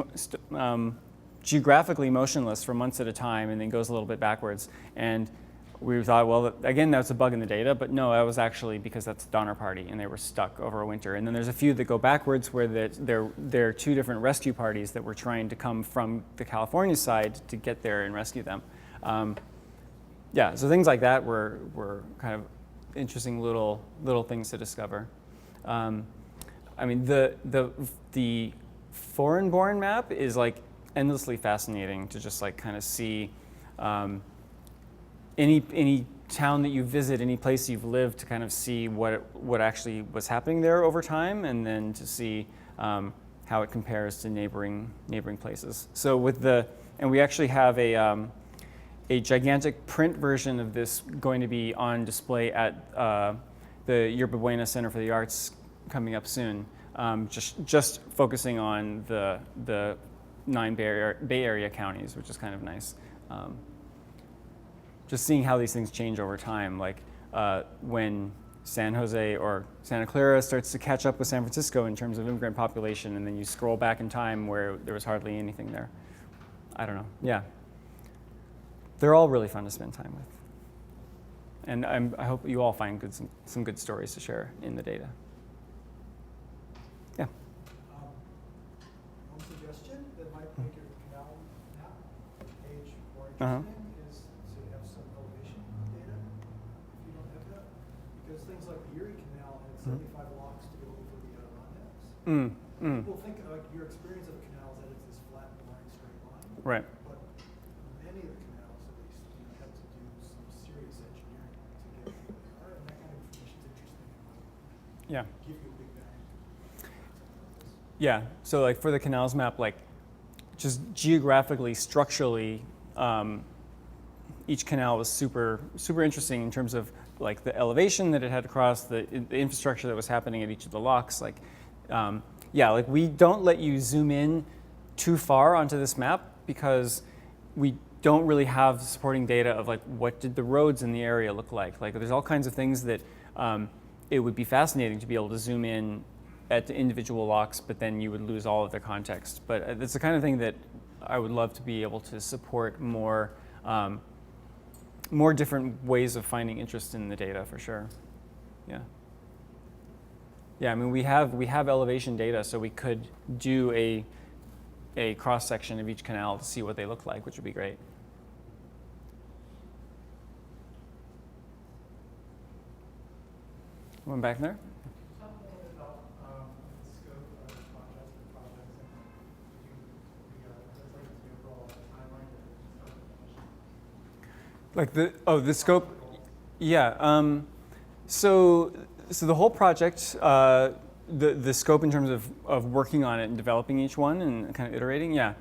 geographically motionless for months at a time, and then goes a little bit backwards. And we thought, well, again, that's a bug in the data, but no, that was actually because that's Donner Party, and they were stuck over a winter. And then there's a few that go backwards where there are two different rescue parties that were trying to come from the California side to get there and rescue them. Yeah, so things like that were kind of interesting little things to discover. I mean, the Foreignborn map is like endlessly fascinating to just like kind of see. Any town that you visit, any place you've lived, to kind of see what actually was happening there over time, and then to see how it compares to neighboring places. So and we actually have a gigantic print version of this going to be on display at the Yerba Buena Center for the Arts coming up soon. Just focusing on the 9 Bay Area counties, which is kind of nice. Just seeing how these things change over time, like when San Jose or Santa Clara starts to catch up with San Francisco in terms of immigrant population, and then you scroll back in time where there was hardly anything there. I don't know. Yeah. They're all really fun to spend time with. And I hope you all find some good stories to share in the data. Yeah. One suggestion that might make your canal map page more interesting is to have some elevation data, if you don't have that. Because things like the Erie Canal had 75 locks to go over the Adirondacks. People think like your experience of a canal is that it's this flat, boring, straight line. Right. But many of the canals, at least, have to do some serious engineering to get where they are, and that kind of information is interesting. Yeah. Give you a big bang. Yeah, so like for the canals map, like just geographically, structurally, each canal was super interesting in terms of like the elevation that it had across, the infrastructure that was happening at each of the locks. Like, yeah, like we don't let you zoom in too far onto this map because we don't really have supporting data of like what did the roads in the area look like. Like there's all kinds of things that it would be fascinating to be able to zoom in at the individual locks, but then you would lose all of the context. But it's the kind of thing that I would love to be able to support more different ways of finding interest in the data for sure. Yeah. Yeah, I mean we have elevation data, so we could do a cross section of each canal to see what they look like, which would be great. One back there. Like the scope, yeah. So the whole project, the scope in terms of working on it and developing each one and kind of iterating, yeah.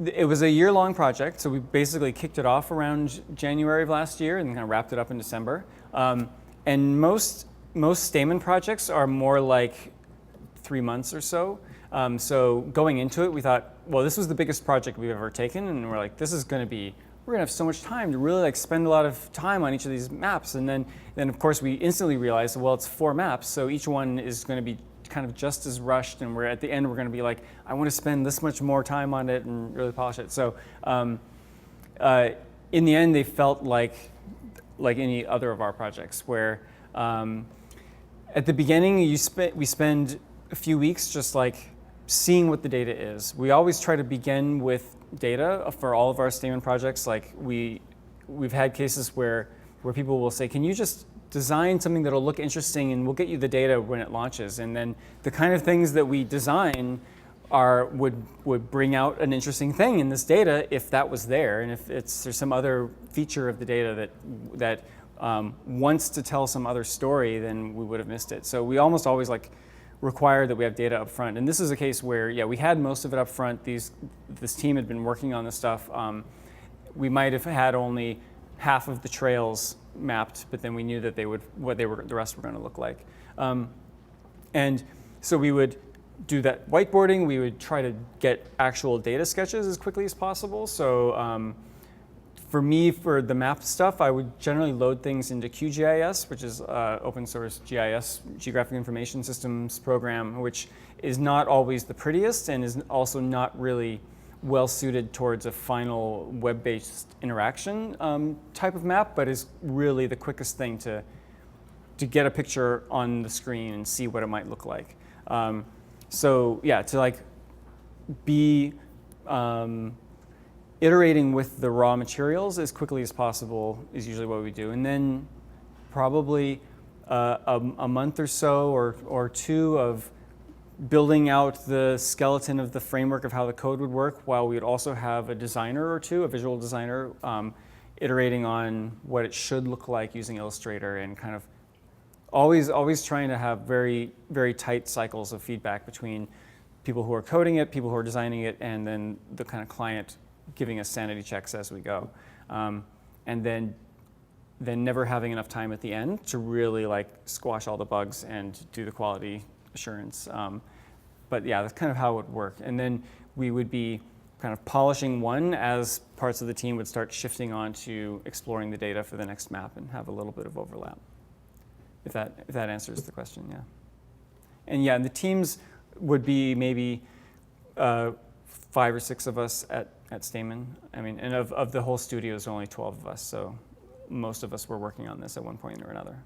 It was a year-long project, so we basically kicked it off around January of last year and kind of wrapped it up in December. And most Stamen projects are more like 3 months or so. So going into it, we thought, well, this was the biggest project we've ever taken, and we're like, we're gonna have so much time to really like spend a lot of time on each of these maps. And then of course we instantly realized, well, it's 4 maps, so each one is gonna be kind of just as rushed, and at the end we're gonna be like, I wanna spend this much more time on it and really polish it. So in the end, they felt like any other of our projects, where at the beginning we spend a few weeks just like seeing what the data is. We always try to begin with data for all of our Stamen projects. Like we've had cases where people will say, can you just design something that'll look interesting and we'll get you the data when it launches. And then the kind of things that we design would bring out an interesting thing in this data if that was there, and if there's some other feature of the data that wants to tell some other story, then we would have missed it. So we almost always like require that we have data up front. And this is a case where, yeah, we had most of it up front. This team had been working on this stuff. We might have had only half of the trails mapped, but then we knew that the rest were going to look like. And so we would do that whiteboarding, we would try to get actual data sketches as quickly as possible. So for me, for the map stuff, I would generally load things into QGIS, which is open source GIS, Geographic Information Systems program, which is not always the prettiest and is also not really well suited towards a final web-based interaction type of map, but is really the quickest thing to get a picture on the screen and see what it might look like. So yeah, to like be iterating with the raw materials as quickly as possible is usually what we do. And then probably a month or so or two of building out the skeleton of the framework of how the code would work, while we would also have a designer or two, a visual designer, iterating on what it should look like using Illustrator, and kind of always trying to have very, very tight cycles of feedback between people who are coding it, people who are designing it, and then the kind of client giving us sanity checks as we go. And then never having enough time at the end to really like squash all the bugs and do the quality assurance. But yeah, that's kind of how it would work. And then we would be kind of polishing one as parts of the team would start shifting on to exploring the data for the next map and have a little bit of overlap. If that answers the question, yeah. And yeah, the teams would be maybe 5 or 6 of us at Stamen. I mean, and of the whole studio, there's only 12 of us, so most of us were working on this at one point or another.